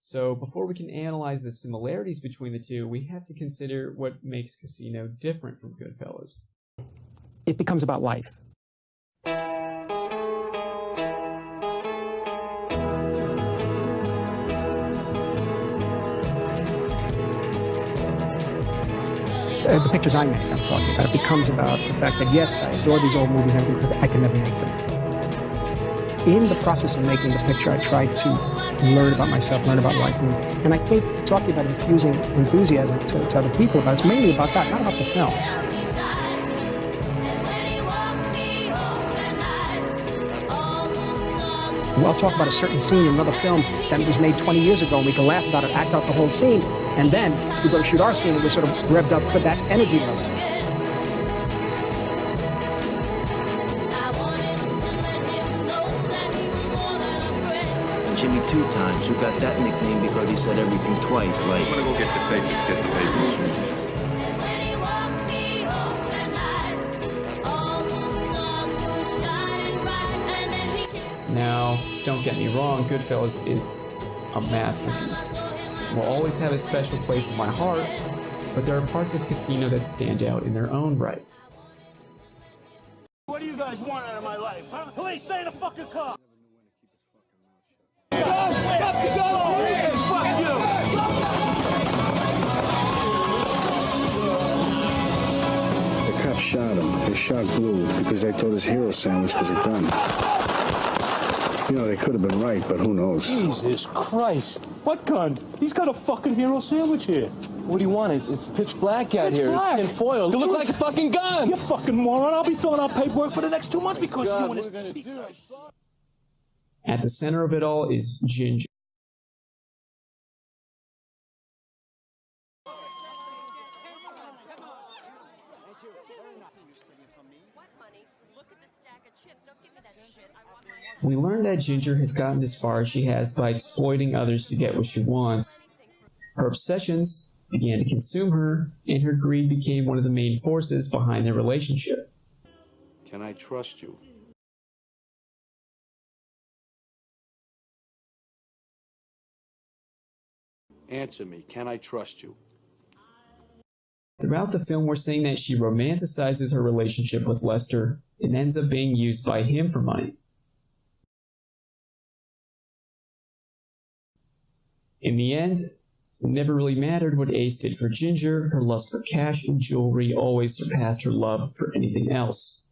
So before we can analyze the similarities between the two, we have to consider what makes Casino different from Goodfellas. It becomes about life. The pictures I make, I'm talking about. It becomes about the fact that, yes, I adore these old movies and everything, but I can never make them. In the process of making the picture, I tried to learn about myself, learn about life. And I think talking about infusing enthusiasm to other people about it's mainly about that, not about the films. I'll talk about a certain scene in another film that was made 20 years ago, and we can laugh about it, act out the whole scene, and then we go to shoot our scene, and we're sort of revved up for that energy level. Jimmy Two Times, who got that nickname because he said everything twice, like... I'm gonna go get the papers, Now, don't get me wrong, Goodfellas is a masterpiece. It will always have a special place in my heart, but there are parts of Casino that stand out in their own right. What do you guys want out of my life, huh? Police, stay in the fucking car! The cops shot him. They shot Blue because they thought his hero sandwich was a gun. You know, they could have been right, but who knows? Jesus Christ. What gun? He's got a fucking hero sandwich here. What do you want? It's pitch black out here. Black. It's tinfoil. You look like a fucking gun. You fucking moron. I'll be filling out paperwork for the next 2 months because you and this piece of shit. At the center of it all is Ginger. We learn that Ginger has gotten as far as she has by exploiting others to get what she wants. Her obsessions began to consume her, and her greed became one of the main forces behind their relationship. Can I trust you? Answer me. Can I trust you? Throughout the film, we're seeing that she romanticizes her relationship with Lester and ends up being used by him for money. In the end, it never really mattered what Ace did for Ginger. Her lust for cash and jewelry always surpassed her love for anything else.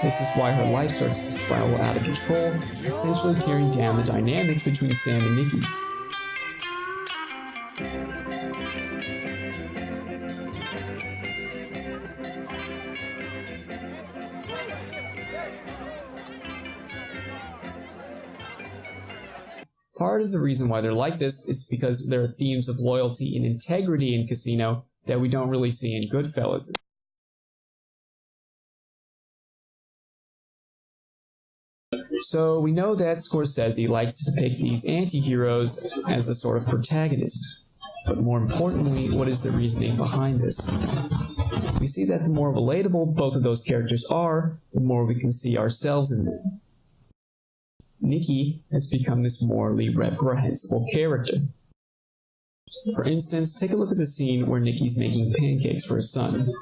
This is why her life starts to spiral out of control, essentially tearing down the dynamics between Sam and Nikki. Part of the reason why they're like this is because there are themes of loyalty and integrity in Casino that we don't really see in Goodfellas. So we know that Scorsese likes to depict these anti-heroes as a sort of protagonist. But more importantly, what is the reasoning behind this? We see that the more relatable both of those characters are, the more we can see ourselves in them. Nikki has become this morally reprehensible character. For instance, take a look at the scene where Nikki's making pancakes for his son.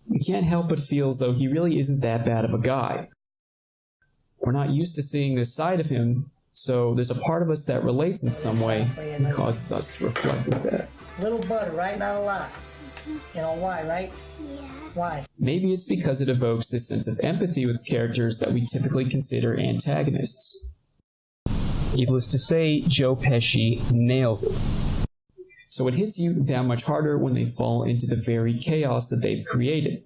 We can't help but feel as though he really isn't that bad of a guy. We're not used to seeing this side of him, so there's a part of us that relates in some way and causes us to reflect with that. Little butter, right? Not a lot. You know why, right? Yeah. Why? Maybe it's because it evokes this sense of empathy with characters that we typically consider antagonists. Needless to say, Joe Pesci nails it. So it hits you that much harder when they fall into the very chaos that they've created.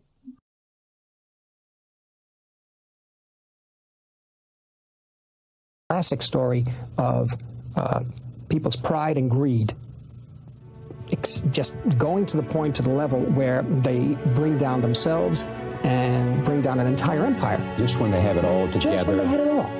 Classic story of people's pride and greed. It's just going to the point, to the level where they bring down themselves and bring down an entire empire. Just when they have it all together. Just when they had it all.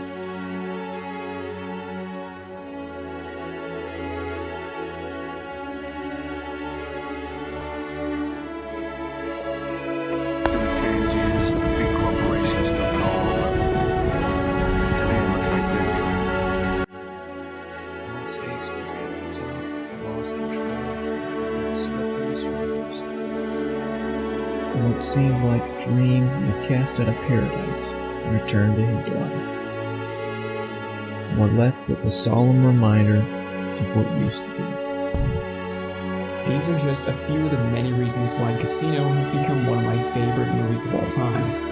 and what seemed like a dream was cast out of paradise and returned to his life. What left but the solemn reminder of what used to be. These are just a few of the many reasons why Casino has become one of my favorite movies of all time.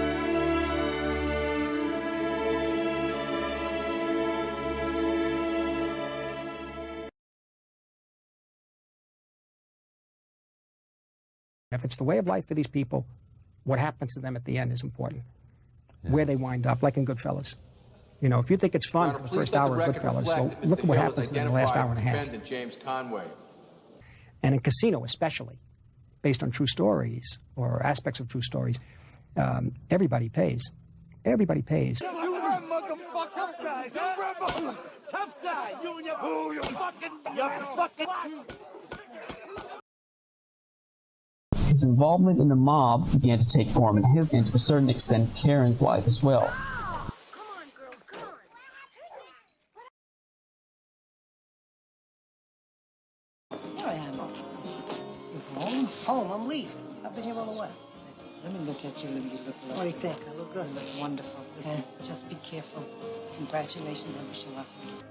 If it's the way of life for these people, what happens to them at the end is important. Yeah. Where they wind up, like in Goodfellas. You know, if you think it's fun for the first hour of Goodfellas, so look at what happens to them in the last hour and a half. James Conway. And in Casino especially, based on true stories or aspects of true stories, everybody pays. Everybody pays. You run, motherfucker! Tough guys, huh? Tough guy! You and your fucking... His involvement in the mob began to take form in his, and to a certain extent, Karen's life as well. Come on, girls, come on. Here I am. You home? Home, I'm leaving. I've been here all the way. Let me look at you. Let me look. What do you think? I look good. You look wonderful. Listen, just be careful. Congratulations. I wish you lots of luck.